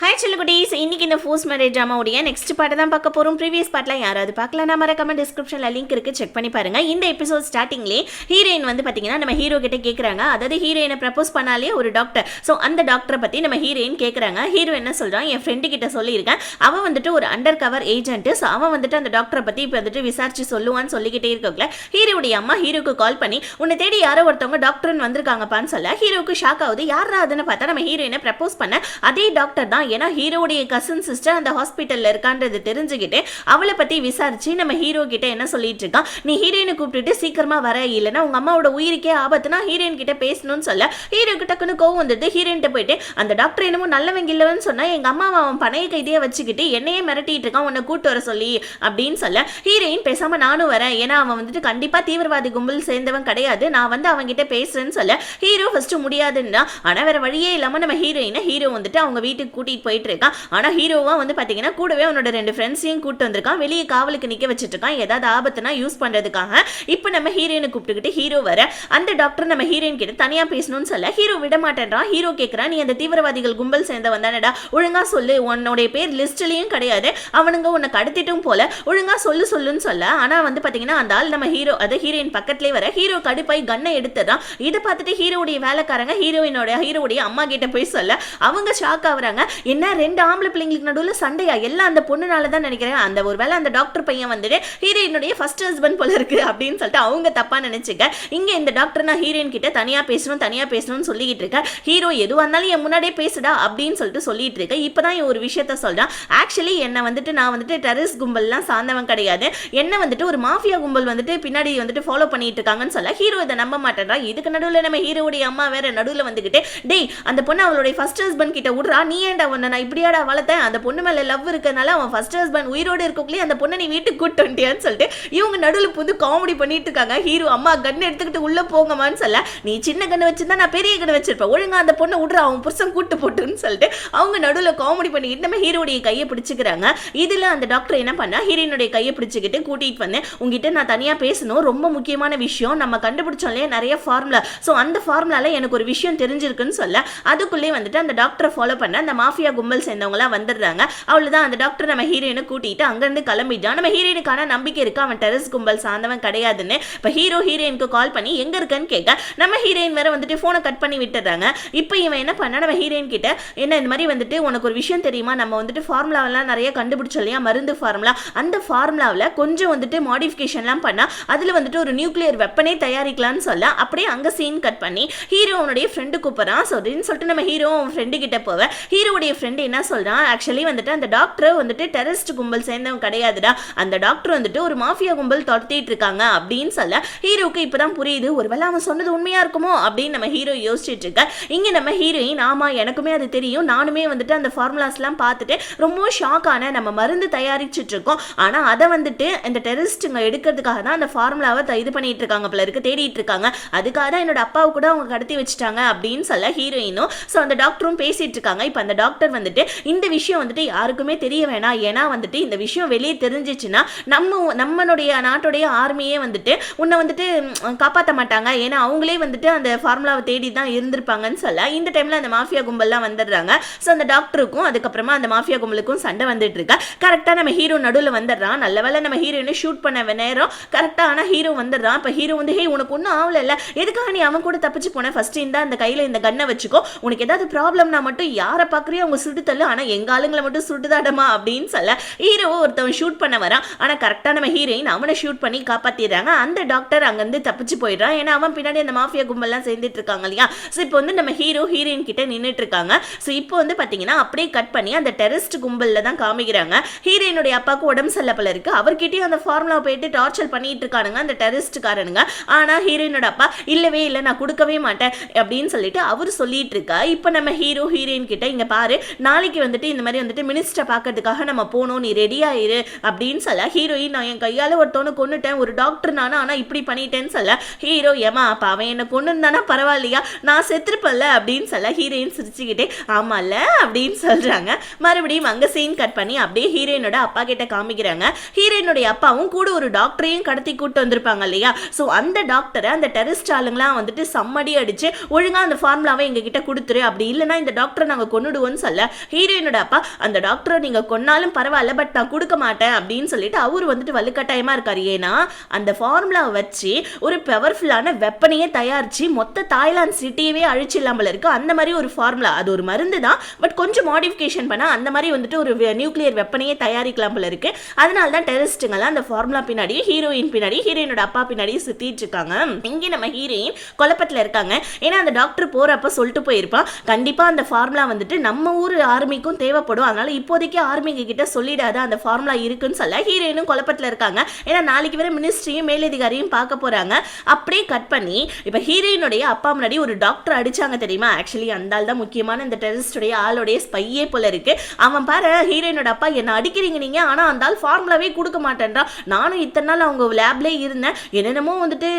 Hi செல்லுகுட்டீஸ், இன்னைக்கு இந்த force marriage ட்ராமாவுடைய next part தான் பார்க்க போகிறோம். ப்ரீவியஸ் பார்ட்லாம் யாராவது பார்க்கலன்னா மறக்காம டிஸ்கிரிப்ஷனில் லிங்க் இருக்குது, செக் பண்ணி பாருங்க. இந்த எபிசோட் ஸ்டார்டிங்லேயே ஹீரோயின் வந்து பார்த்தீங்கன்னா நம்ம ஹீரோ கிட்ட கேட்குறாங்க. அதாவது ஹீரோயினை ப்ரப்போஸ் பண்ணாலே ஒரு டாக்டர். ஸோ அந்த டாக்டரை பற்றி நம்ம ஹீரோயின் கேட்குறாங்க. ஹீரோ என்ன சொல்கிறான், என் ஃப்ரெண்டு கிட்ட சொல்லியிருக்கேன், அவன் வந்துட்டு ஒரு அண்டர் கவர் ஏஜென்ட்டு. ஸோ அவன் வந்துட்டு அந்த டாக்டரை பற்றி இப்போ வந்துட்டு விசாரிச்சு சொல்லுவான்னு சொல்லிக்கிட்டே இருக்கல. ஹீரோடைய அம்மா ஹீரோக்கு கால் பண்ணி உன்னை தேடி யாரோ ஒருத்தவங்க டாக்டர்னு வந்திருக்காங்கப்பான்னு சொல்ல ஹீரோக்கு ஷாக் ஆகுது. யாரா அதுன்னு பார்த்தா நம்ம ஹீரோயினை ப்ரப்போஸ் பண்ண அதே டாக்டர் தான். ஏன்னா ஹீரோடைய கசின் சிஸ்டர் அந்த ஹாஸ்பிட்டல்ல இருக்கான்றது தெரிஞ்சுக்கிட்டு அவளை பத்தி விசாரிச்சு நம்ம ஹீரோ கிட்ட என்ன சொல்லிட்டு இருக்கான், நீ ஹீரோயினை கூப்பிட்டுட்டு சீக்கிரமா வர, இல்லைன்னா உங்க அம்மாவோட உயிருக்கே ஆபத்துனா ஹீரோயின் கிட்ட பேசணும்னு சொல்ல ஹீரோக்கு டக்குன்னு கோவம் வந்துட்டு ஹீரோயின் போயிட்டு அந்த டாக்டர் என்னமோ நல்லவங்க இல்லவன்னு சொன்னா எங்க அம்மாவை அவன் பணைய கைதியை வச்சுக்கிட்டு என்னையே மிரட்டிட்டு இருக்கான், உன்னை கூட்டு வர சொல்லி அப்படின்னு சொல்ல ஹீரோயின் பேசாம நானும் வரேன், ஏன்னா அவன் வந்துட்டு கண்டிப்பா தீவிரவாதி கும்பல் சேர்ந்தவன் கிடையாது, நான் வந்து அவங்க கிட்ட பேசுறேன்னு சொல்ல ஹீரோ ஃபர்ஸ்ட் முடியாதுன்னா ஆனா வேற வழியே இல்லாம நம்ம ஹீரோ வந்துட்டு அவங்க வீட்டுக்கு கூட்டிட்டு போயிட்டு இருக்கான். ஆனா ஹீரோவா வந்து பாத்தீங்கன்னா கூடவே அவனோட 2 ஃப்ரெண்ட்ஸையும் கூட்டு வந்திருக்கான். வெளியே காவலுக்கு நிக்க வச்சிட்டு இருக்கான், ஏதாவது ஆபத்துனா யூஸ் பண்றதுக்காக. இப்போ நம்ம ஹீரோயினை கூப்பிட்டுக்கிட்டு ஹீரோ வர அந்த டாக்டர் நம்ம ஹீரோயின் கிட்ட தனியா பேசணும்னு சொல்ல ஹீரோ விட மாட்டேன்றான். ஹீரோ கேட்கறான், நீ அந்த தீவிரவாதிகள் கும்பல் சேர்ந்தவன் தானடா, ஒழுங்கா சொல்லு, உன்னுடைய பேர் லிஸ்ட்லயும் கிடையாது, அவனுங்க உன்னை கடத்திட்டும் போல, ஒழுங்கா சொல்லுன்னு சொல்ல. ஆனா வந்து பாத்தீங்கன்னா அந்த ஆள் நம்ம ஹீரோ அது ஹீரோயின் பக்கத்துலேயே வர ஹீரோ கடுப்பாய் கண்ணை எடுத்துறான். இதை பார்த்துட்டு ஹீரோடைய வேலைக்காரங்க ஹீரோடைய அம்மா கிட்ட போய் சொல்ல அவங்க ஷாக் ஆகுறாங்க. என்ன 2 ஆம்பளை பிள்ளைங்களுக்கு நடுவில் சண்டையா, எல்லாம் அந்த பொண்ணுனால தான் நினைக்கிறேன், அந்த ஒரு வேளை அந்த டாக்டர் பையன் வந்துட்டு ஹீரோயினுடைய ஃபர்ஸ்ட் ஹஸ்பண்ட் போல இருக்கு அப்படின்னு சொல்லிட்டு அவங்க தப்பா நினைச்சுக்க. இங்க இந்த டாக்டர் நான் ஹீரோயின் கிட்ட தனியா பேசணும்னு சொல்லிட்டு இருக்க. ஹீரோ எதுவாக இருந்தாலும் என் முன்னாடியே பேசுடா அப்படின்னு சொல்லிட்டு இருக்க. இப்பதான் ஒரு விஷயத்த சொல்றான், ஆக்சுவலி என்ன வந்துட்டு நான் வந்துட்டு டெரரிஸ்ட் கும்பல்லாம் சார்ந்தவன் கிடையாது, என்ன வந்துட்டு ஒரு மாஃபியா கும்பல் வந்துட்டு பின்னாடி வந்துட்டு ஃபாலோ பண்ணிட்டு இருக்காங்கன்னு சொல்ல ஹீரோ இதை நம்ப மாட்டேன்றா. இதுக்கு நடுவில் நம்ம ஹீரோடைய அம்மா வேற நடுவில் வந்துகிட்டு, டேய் அந்த பொண்ணு அவளுடைய ஃபர்ஸ்ட் ஹஸ்பண்ட் கிட்ட விடுறா, நீ ஏன்டா உன்னை நான் இப்படியாடா வளர்த்தேன், அந்த பொண்ணு மேல லவ் இருக்கனால அவன் ஃபர்ஸ்ட் ஹஸ்பண்ட் உயிரோடு இருக்கக்குள்ளே அந்த பொண்ணை நீ வீட்டுக்கு கூட்டு வந்துட்டியான்னு சொல்லிட்டு இவங்க நடுவில் புது காமெடி பண்ணிட்டு இருக்காங்க. ஹீரோ அம்மா கன் எடுத்துக்கிட்டு உள்ள போங்கம்மான்னு சொல்ல, நீ சின்ன கண்ணு வச்சிருந்தா நான் பெரிய கண்ணு வச்சிருப்பேன், ஒழுங்கா அந்த பொண்ணை விடுற, அவன் புருஷன் கூட்டு போட்டுன்னு சொல்லிட்டு அவங்க நடுவில் காமெடி பண்ணிக்கிட்டு நம்ம ஹீரோடைய கையை பிடிச்சிக்கிறாங்க. இதுல அந்த டாக்டர் என்ன பண்ணா, ஹீரோயினுடைய கையை பிடிச்சிக்கிட்டு கூட்டிட்டு வந்தேன், உங்ககிட்ட நான் தனியா பேசணும், ரொம்ப முக்கியமான விஷயம், நம்ம கண்டுபிடிச்சோம் இல்லையா நிறைய ஃபார்முலா, ஸோ அந்த ஃபார்முலால எனக்கு ஒரு விஷயம் தெரிஞ்சிருக்குன்னு சொல்ல அதுக்குள்ளே வந்துட்டு அந்த டாக்டரை ஃபாலோ பண்ண அந்த மாஃபியா கும்பல் சேர்ந்தவங்களாம் வந்துடுறாங்க. அவ்வளவுதான், அந்த டாக்டர் நம்ம ஹீரோயினை கூட்டிட்டு அங்கிருந்து கிளம்பிட்டான். நம்ம ஹீரோயினுக்கான நம்பிக்கை இருக்கு, அவன் டெரரிஸ்ட் கும்பல் சார்ந்தவன் கிடையாதுன்னு. இப்போ ஹீரோயினுக்கு கால் பண்ணி எங்க இருக்கன்னு கேட்க நம்ம ஹீரோயின் வேற வந்துட்டு போனை கட் பண்ணி விட்டுறாங்க. இப்போ இவன் என்ன பண்ணா, நம்ம ஹீரோயின் கிட்ட என்ன இந்த மாதிரி வந்துட்டு உனக்கு ஒரு விஷயம் தெரியுமா, நம்ம வந்துட்டு ஃபார்முலாவெல்லாம் நிறைய கண்டுபிடிச்சோம் இல்லையா, மருந்து ஃபார்முலா, அந்த ஃபார்முலாவில் கொஞ்சம் வந்துட்டு மாடிஃபிகேஷன்லாம் பண்ணா அதில் வந்துட்டு ஒரு நியூக்ளியர் வெப்பனே தயாரிக்கலாம்னு சொல்ல அப்படியே அங்கே சீன் கட் பண்ணி ஹீரோனுடைய ஃப்ரெண்டு கூப்பிட்றான். ஸோ அப்படின்னு சொல்லிட்டு நம்ம ஹீரோ ஃப்ரெண்டு கிட்ட போவ ஹீரோடைய ஃப்ரெண்டு என்ன சொல்றான், ஆக்சுவலி வந்துட்டு அந்த டாக்டர் வந்துட்டு டெரரிஸ்ட் கும்பல் சேர்ந்தவன் கிடையாதுடா, அந்த டாக்டர் வந்துட்டு ஒரு மாஃபியா கும்பல் துரத்திட்டு இருக்காங்க அப்படின்னு சொல்ல ஹீரோக்கு இப்பதான் புரியுது, ஒருவேளை அவன் சொன்னது உண்மையா இருக்குமோ அப்படின்னு நம்ம ஹீரோ யோசிச்சுட்டு இருக்க. இங்க நம்ம ஹீரோயின், ஆமா எனக்குமே அது தெரியும், நானுமே வந்துட்டு அந்த ஃபார்முலாஸ் எல்லாம் பார்த்துட்டு ரொம்ப ஷாக் ஆன, நம்ம மருந்து தயாரிச்சுட்டு இருக்கோம், ஆனா அதை வந்துட்டு இந்த டெரரிஸ்டுங்க எடுக்கிறதுக்காக தான் அந்த ஃபார்முலாவை இது பண்ணிட்டு இருக்காங்க போல இருக்கு, தேடிட்டு இருக்காங்க, அதுக்காக தான் என்னோட அப்பாவை கூட அவங்க கடத்தி வச்சுட்டாங்க அப்படின்னு சொல்ல ஹீரோயினும் ஸோ அந்த டாக்டரும் பேசிட்டு இருக்காங்க. இப்போ அந்த டாக்டர் வந்துட்டு இந்த விஷயம் வந்துட்டு யாருக்குமே தெரிய வேணாம், ஏன்னா வந்துட்டு இந்த விஷயம் வெளியே தெரிஞ்சிச்சுன்னா நம்மளுடைய நாட்டுடைய ஆர்மியே வந்துட்டு உன்னை வந்துட்டு காப்பாற்ற மாட்டாங்க, ஏன்னா அவங்களே வந்துட்டு அந்த ஃபார்முலாவை தேடி தான் இருந்திருப்பாங்கன்னு சொல்ல இந்த டைம்ல அந்த மாஃபியா கும்பல்லாம் வந்துடுறாங்க. ஸோ அந்த டாக்டருக்கும் அதுக்கப்புறமா அந்த மாஃபியா கும்பலுக்கும் சண்டை வந்துட்டு இருக்கா. கரெக்டாக நம்ம ஹீரோ நடுவில் வந்துடுறான். நல்ல வேலை நம்ம ஹீரோயினை ஷூட் பண்ண நேரம் கரெக்டாக ஆனால் ஹீரோ வந்துடுறான். இப்போ ஹீரோ வந்து, ஹே உனக்கு ஒன்றும் ஆகல, எதுக்காக நீ அவன் கூட தப்பிச்சு போனேன், ஃபர்ஸ்ட் இந்த அந்த கையில் இந்த கன்னை வச்சுக்கோ, உனக்கு ஏதாவது ப்ராப்ளம்னா மட்டும் யாரை பார்க்குறியோ அவங்க சுட்டு தள்ளு, ஆனால் எங்கள் ஆளுங்களை மட்டும் சுட்டுதாடமா அப்படின்னு சொல்ல ஹீரோ ஒருத்தவன் ஷூட் பண்ண வரான். ஆனால் கரெக்டாக நம்ம ஹீரோயின் அவனை ஷூட் பண்ணி காப்பாற்றிடுறாங்க. அந்த டாக்டர் அங்கேருந்து தப்பிச்சு போயிடுறான், ஏன்னா அவன் பின்னாடி அந்த மாஃபியா கும்பல்லாம் சேர்ந்துட்டு இருக்காங்க இல்லையா. ஸோ இப்போ வந்து நம்ம ஹீரோயின் கிட்ட நின்றுட்டு இருக்காங்க. ஸோ இப்போ வந்து பார்த்தீங்கன்னா அப்படியே கட் பண்ணி அந்த டெரரிஸ்ட் கும்பலில் தான் காமிக்கிறாங்க. ஹீரோயினுடைய அப்பாவுக்கு உடம்பு சரியில்லை போல இருக்கு, அவர்கிட்டயும் அந்த ஃபார்முலா போயிட்டு டார்ச்சர் பண்ணிட்டு இருக்கானுங்க அந்த டெரரிஸ்ட்காரனுங்க. ஆனால் ஹீரோயினோட அப்பா இல்லவே இல்லை, நான் கொடுக்கவே மாட்டேன் அப்படின்னு சொல்லிட்டு அவர் சொல்லிட்டு இருக்கா. இப்போ நம்ம ஹீரோயின் கிட்ட, இங்க பாரு நாளைக்கு வந்துட்டு இந்த மாதிரி வந்துட்டு மினிஸ்டரை பார்க்கறதுக்காக நம்ம போனோம், நீ ரெடியா இரு அப்படின்னு சொல்ல ஹீரோயின், நான் என் கையால ஒருத்தவனை கொன்னுட்டேன், ஒரு டாக்டர் நானா, ஆனா இப்படி பண்ணிட்டேன்னு சொல்ல ஹீரோ, ஏமா அப்ப அவன் என்ன கொண்டு இருந்தானா பரவாயில்லையா, நான் செத்துருப்பல்ல அப்படின்னு சொல்ல ஹீரோயின் சிரிச்சுக்கிட்டே ஆமால அப்படின்னு சொல்றாங்க. மறுபடியும் அங்க சீன் கட் பண்ணி அப்படியே ஹீரோயினோட அப்பா கிட்ட காமிக்கிறாங்க. ஹீரோயினுடைய அப்பாவும் கூட ஒரு டாக்டரையும் கடத்தி கூட்டு வந்திருப்பாங்க இல்லையா. ஸோ அந்த டாக்டரை அந்த டெரரிஸ்ட் ஆளுங்களாம் வந்துட்டு சம்மடி அடிச்சு ஒழுங்கா அந்த ஃபார்முலாவை எங்ககிட்ட கொடுத்துரு, அப்படி இல்லைன்னா இந்த டாக்டரை நாங்கள் கொண்டுடுவோம்னு சொல்ல சொல்ல ஹீரோயினோட அப்பா அந்த டாக்டரை நீங்க கொன்னாலும் பரவாயில்ல, பட் நான் கொடுக்க மாட்டேன் அப்படின்னு சொல்லிட்டு அவரு வந்துட்டு வலுக்கட்டாயமா இருக்காரு. ஏன்னா அந்த ஃபார்முலாவை வச்சு ஒரு பவர்ஃபுல்லான வெப்பனையே தயாரிச்சு மொத்த தாய்லாந்து சிட்டியவே அழிச்சிடலாம் இருக்கு. அந்த மாதிரி ஒரு ஃபார்முலா, அது ஒரு மருந்து தான், பட் கொஞ்சம் மாடிஃபிகேஷன் பண்ணா அந்த மாதிரி வந்துட்டு ஒரு நியூக்ளியர் வெப்பனையே தயாரிக்கலாம் போல இருக்கு. அதனால தான் டெரரிஸ்ட்டுங்கெல்லாம் அந்த ஃபார்முலா பின்னாடி, ஹீரோயின் பின்னாடி, ஹீரோயினோட அப்பா பின்னாடி சுத்திட்டு இருக்காங்க. இங்கே நம்ம ஹீரோயின் குழப்பத்தில் இருக்காங்க. ஏன்னா அந்த டாக்டர் போறப்ப சொல்லிட்டு போயிருப்பான், கண்டிப்பா அந்த ஃபார்முலா வந்துட்டு நம்ம ஊர் ஆர்மிக்கும் தேவைப்படும், அதனால இப்போதைக்கு ஆர்மிங்க கிட்ட சொல்லிடாத அந்த ஃபார்முலா இருக்குன்னு சொல்ல ஹீரோயினும் குழப்பத்தில் இருக்காங்க. ஏன்னா நாளைக்கு வர மினிஸ்ட்ரியும் மேலதிகாரியும் பார்க்க போறாங்க. அப்படியே கட் பண்ணி இப்ப ஹீரோயினுடைய அப்பா முன்னாடி ஒரு டாக்டர் அடிச்சாங்க தெரியுமா? ஆக்சுவலி அந்த ஆள் தான் முக்கியமான இந்த டெரரிஸ்டுடைய ஆளுடைய ஸ்பையே போல இருக்கு. அவன் பாரு, ஹீரோயினோட அப்பா என்ன அடிக்கிறீங்க நீங்க, ஆனா அந்த ஆள் ஃபார்முலாவே கொடுக்க மாட்டேன்றா. நானும் இத்தனை நாள் அவங்க லேப்லேயே இருந்தேன், என்னென்னமோ வந்துட்டு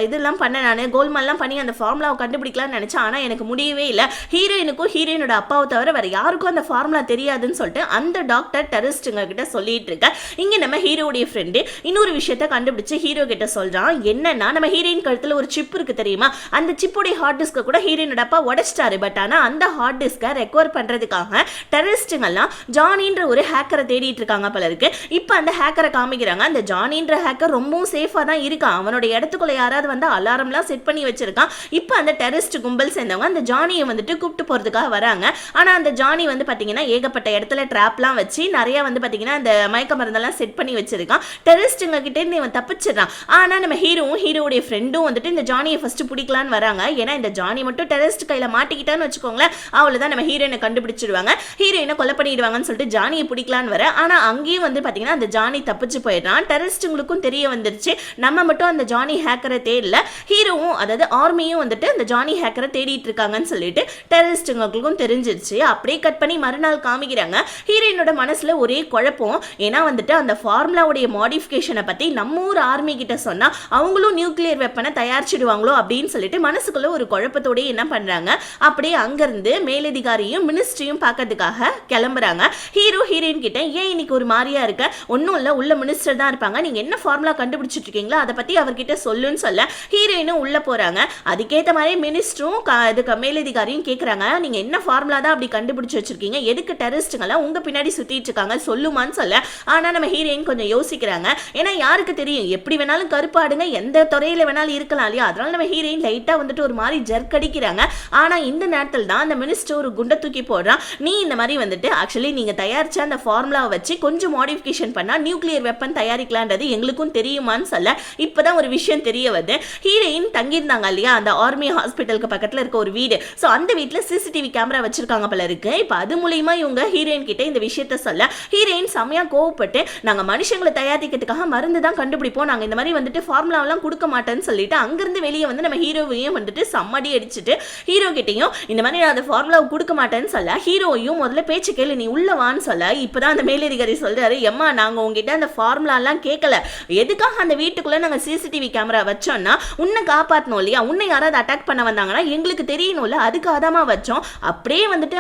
இதெல்லாம் பண்ணேன், நான் கோல்மால்லாம் பண்ணி அந்த ஃபார்முலாவை கண்டுபிடிக்கலாம்னு நினைச்சேன், ஆனா எனக்கு முடியவே இல்லை. ஹீரோயினுக்கும் ஹீரோயினோட அப்பாவை தவிர வேற யாருக்கும் அந்த ஃபார்முலா தெரியாதுன்னு சொல்லிட்டு அந்த டாக்டர் டெரரிஸ்டுங்க கிட்ட சொல்லிட்டு இருக்க. இங்க நம்ம ஹீரோடைய ஃப்ரெண்டு இன்னொரு விஷயத்த கண்டுபிடிச்சு ஹீரோ கிட்ட சொல்றான். என்னன்னா, நம்ம ஹீரோயின் கழுத்துல ஒரு சிப் இருக்கு தெரியுமா, அந்த சிப்புடைய ஹார்ட் டிஸ்க கூட ஹீரோயினோட அப்பா உடைச்சிட்டாரு. பட் ஆனா அந்த ஹார்ட் டிஸ்கை ரெக்கவர் பண்றதுக்காக டெரரிஸ்டுங்கெல்லாம் ஜானின்ற ஒரு ஹேக்கரை தேடிட்டு இருக்காங்க போல இருக்கு. இப்போ அந்த ஹேக்கரை காமிக்கிறாங்க. அந்த ஜானின்ற ஹேக்கர் ரொம்பவும் சேஃபா தான் இருக்கான். அவனோட இடத்துக்குள்ள யாராவது வந்து அலாரம்லாம் செட் பண்ணி வச்சிருக்கான். இப்போ அந்த டெரரிஸ்ட் கும்பல் சேர்ந்தவங்க அந்த ஜானியை வந்துட்டு கூப்பிட்டு போறதுக்காக வராங்க. ஆனா அந்த ஜானி வந்து பாத்தீங்கன்னா ஏகப்பட்ட இடத்துல ட்ராப்லாம் வச்சு நிறைய வந்து பாத்தீங்கன்னா அந்த மயக்க மருந்தெல்லாம் செட் பண்ணி வச்சிருக்கான். டெரரிஸ்டுங்க கிட்ட இருந்து இவன் தப்பிச்சிடறான். ஆனா நம்ம ஹீரோவுடைய ஃப்ரெண்டும் வந்துட்டு இந்த ஜானியை ஃபர்ஸ்ட் பிடிக்கலான்னு வராங்க. ஏன்னா இந்த ஜானி மட்டும் டெரரிஸ்ட் கையில மாட்டிக்கிட்டான்னு வச்சுக்கோங்களேன், அவ்வளவுதான் நம்ம ஹீரோயினை கண்டுபிடிச்சிடுவாங்க, ஹீரோயினை கொலை பண்ணிடுவாங்கன்னு சொல்லிட்டு ஜானியை பிடிக்கலான்னு வர. ஆனா அங்கேயும் வந்து பாத்தீங்கன்னா அந்த ஜானி தப்பிச்சு போயிடுறான். டெரரிஸ்டுங்களுக்கும் தெரிய வந்துருச்சு, நம்ம மட்டும் அந்த ஜானி ஹேக்கரை தேடல, ஹீரோவும் அதாவது ஆர்மியும் வந்துட்டு அந்த ஜானி ஹேக்கரை தேடிட்டு இருக்காங்கன்னு சொல்லிட்டு டெரரிஸ்டுங்களுக்கும் தெரிஞ்சிருச்சு. அப்படியே கட் பண்ணி மறுநாள் காமிக்கிறாங்க. ஹீரோயினோட மனசுல ஒரே குழப்பம். ஏன்னா வந்துட்டு அந்த ஃபார்முலாவுடைய மாடிஃபிகேஷனை பத்தி நம்ம ஊர் ஆர்மி கிட்ட சொன்னா அவங்களும் நியூக்ளியர் வெப்பனை தயாரிச்சிடுவாங்களோ அப்படின்னு சொல்லிட்டு மனசுக்குள்ள ஒரு குழப்பத்தோட என்ன பண்றாங்க, அப்படியே அங்கிருந்து மேலதிகாரியும் மினிஸ்ட்ரியும் பார்க்கறதுக்காக கிளம்புறாங்க. ஹீரோ ஹீரோயின் கிட்ட ஏன் இன்னைக்கு ஒரு மாதிரியா இருக்க, ஒன்னும் இல்ல, உள்ள மினிஸ்டர் தான் இருப்பாங்க, நீங்க என்ன ஃபார்முலா கண்டுபிடிச்சிட்டு இருக்கீங்களா அதை பத்தி அவர்கிட்ட சொல்லுன்னு சொல்ல ஹீரோயினும் உள்ள போறாங்க. அதுக்கேற்ற மாதிரி மினிஸ்டரும் இதுக்கு மேலதிகாரியும் கேட்கறாங்க, நீங்க என்ன ஃபார்முலா தான் அப்படி கண்டுபிடிச்சு வச்சிருக்கீங்க, எதுக்கு டெரரிஸ்டுங்கெல்லாம் உங்க பின்னாடி சுத்திட்டு இருக்காங்க சொல்லுமான்னு சொல்ல. ஆனா நம்ம ஹீரோயின் கொஞ்சம் யோசிக்கிறாங்க. ஏன்னா யாருக்கு தெரியும், எப்படி வேணாலும் கருப்பாடுங்க எந்த துறையில வேணாலும் இருக்கலாம் இல்லையா, அதனால நம்ம ஹீரோயின் லைட்டா வந்துட்டு ஒரு மாதிரி ஜர்க் அடிக்கிறாங்க. ஆனா இந்த நேரத்தில் தான் அந்த மினிஸ்டர் ஒரு குண்டை தூக்கி போடுறான். நீ இந்த மாதிரி வந்துட்டு ஆக்சுவலி நீங்க தயாரிச்ச அந்த ஃபார்முலாவை வச்சு கொஞ்சம் மாடிஃபிகேஷன் பண்ணா நியூக்ளியர் வெப்பன் தயாரிக்கலான்றது எங்களுக்கும் தெரியுமான்னு சொல்ல இப்பதான் ஒரு விஷயம் தெரிய வருது. ஹீரோயின் தங்கியிருந்தாங்க இல்லையா அந்த ஆர்மி ஹாஸ்பிட்டலுக்கு பக்கத்துல இருக்க ஒரு வீடு, சோ அந்த வீட்டுல சிசிடிவி கேமரா வச்சிருக்காங்க போல இருக்கு. இப்ப அது மூலமா இவங்க ஹீரோயின் கிட்ட இந்த விஷயத்த சொல்ல ஹீரோயின் செமையா கோவப்பட்டு, நாங்க மனுஷங்களை தயாரிக்கிறதுக்காக மருந்து தான் கண்டுபிடிப்போம், நாங்க இந்த மாதிரி வந்துட்டு ஃபார்முலாவெல்லாம் கொடுக்க மாட்டேன்னு சொல்லிட்டு அங்கிருந்து வெளியே வந்து நம்ம ஹீரோவையும் வந்துட்டு சம்மடி அடிச்சுட்டு ஹீரோ கிட்டையும் இந்த மாதிரி நான் அந்த ஃபார்முலாவை கொடுக்க மாட்டேன்னு சொல்ல ஹீரோவையும் முதல்ல பேச்சு கேளு நீ உள்ள வான்னு சொல்ல. இப்பதான் அந்த மேலதிகாரி சொல்றாரு, எம்மா நாங்க உங்ககிட்ட அந்த ஃபார்முலா எல்லாம் கேட்கல, எதுக்காக அந்த வீட்டுக்குள்ள நாங்க சிசிடிவி கேமரா வச்சோம்னா உன்னை காப்பாற்றணும் இல்லையா, உன்னை யாராவது அட்டாக் பண்ண வந்தாங்கன்னா எங்களுக்கு தெரியணும்ல, அதுக்கு அதாமா வச்சோம். அப்படியே வந்துட்டு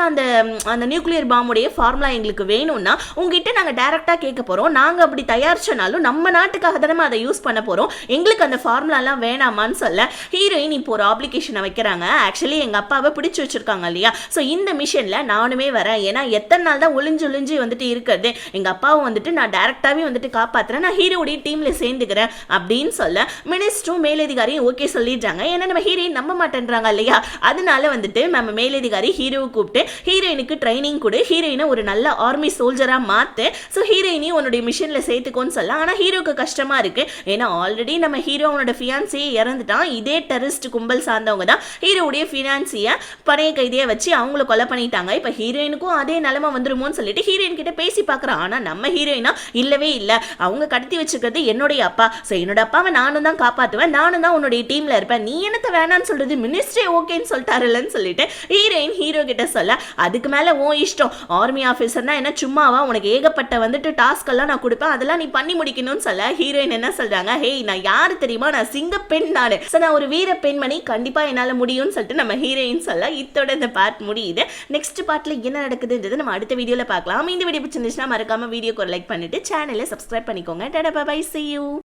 அந்த நியூக்ளியர் பாம்புடைய ஃபார்முலா எங்களுக்கு வேணும்னா உங்ககிட்ட நாங்க டைரக்டா கேட்க போறோம், நாங்க அப்படி தயாரிச்சனாலும் நம்ம நாட்டுக்காக தானே அதை யூஸ் பண்ண போறோம், எங்களுக்கு அந்த ஃபார்முலா எல்லாம் வேணாமான்னு சொல்ல ஹீரோயின் இப்போ ஒரு அப்ளிகேஷனை வைக்கிறாங்க. ஆக்சுவலி எங்க அப்பாவை பிடிச்சு வச்சிருக்காங்க இல்லையா, ஸோ இந்த மிஷன்ல நானுமே வரேன், ஏன்னா எத்தனை நாள் தான் ஒளிஞ்சு வந்துட்டு இருக்கிறது, எங்க அப்பாவை வந்துட்டு நான் டைரக்டாவே வந்துட்டு காப்பாத்துறேன், நான் ஹீரோடைய டீம்ல சேர்ந்துக்கிறேன் அப்படின்னு சொல்ல மினிஸ்டரும் மேலதிகாரியும் ஓகே சொல்லிடுறாங்க. ஏன்னா நம்ம ஹீரோயின் நம்ப மாட்டேன்றாங்க இல்லையா, அதனால வந்துட்டு நம்ம மேலதிகாரி ஹீரோவை கூப்பிட்டு ஹீரோயினுக்கு ட்ரைனிங் கொடு, ஹீரோயினை ஒரு நல்ல ஆர்மி சோல்ஜரா மாத்து, ஸோ ஹீரோயினையும் உன்னுடைய மிஷன்ல சேர்த்துக்கோன்னு சொல்ல. ஆனா ஹீரோக்கு கஷ்டமா இருக்கு, ஏன்னா ஆல்ரெடி நம்ம ஹீரோ அவனோட ஃபியான்சியை இறந்துட்டான், இதே டெரரிஸ்ட் கும்பல் சார்ந்தவங்க தான் ஹீரோவுடைய ஃபினான்சிய பணைய கைதியை வச்சு அவங்கள கொலை பண்ணிட்டாங்க. இப்ப ஹீரோயினுக்கும் அதே நிலைமை வந்துருமோன்னு சொல்லிட்டு ஹீரோயின் கிட்ட பேசி பார்க்கறான். ஆனா நம்ம ஹீரோயினா இல்லவே இல்லை, அவங்க கடத்தி வச்சுக்கிறது என்னுடைய அப்பா, ஸோ என்னோட அப்பாவை நானும் தான் காப்பாற்றுவேன், நானும் தான் உன்னுடைய டீம்ல இருப்பேன், நீ என்னத்த வேணான்னு சொல்றது, மினிஸ்ட்ரே ஓகேன்னு சொல்லிட்டாருல்லன்னு சொல்லிட்டு ஹீரோயின் ஹீரோ கிட்ட சொல்ல அதுக்கு மேல ஓ இஷ்டம், ஆர்மி ஆஃபீஸர்னா என்ன சும்மாவா, உனக்கு ஏகப்பட்ட வந்துட்டு டாஸ்க் எல்லாம் நான் கொடுப்பேன், அதெல்லாம் நீ பண்ணி முடிக்கணும்னு சொல்ல ஹீரோயின் என்ன சொல்றாங்க, ஹே நான் யாரு தெரியுமா, நான் சிங்க பெண் நானு, ஸோ நான் ஒரு வீர பெண்மணி, கண்டிப்பா என்னால முடியும்னு சொல்லிட்டு நம்ம ஹீரோயின் சொல்ல இத்தோட இந்த பார்ட் முடியுது. நெக்ஸ்ட் பார்ட்ல என்ன நடக்குதுன்றது நம்ம அடுத்த வீடியோல பார்க்கலாம். இந்த வீடியோ பிடிச்சிருந்துச்சுன்னா மறக்காம வீடியோக்கு ஒரு லைக் பண்ணிட்டு சேனலை சப்ஸ்கிரைப் பண்ணிக்கோங்க. Ta-ta bye bye, see you.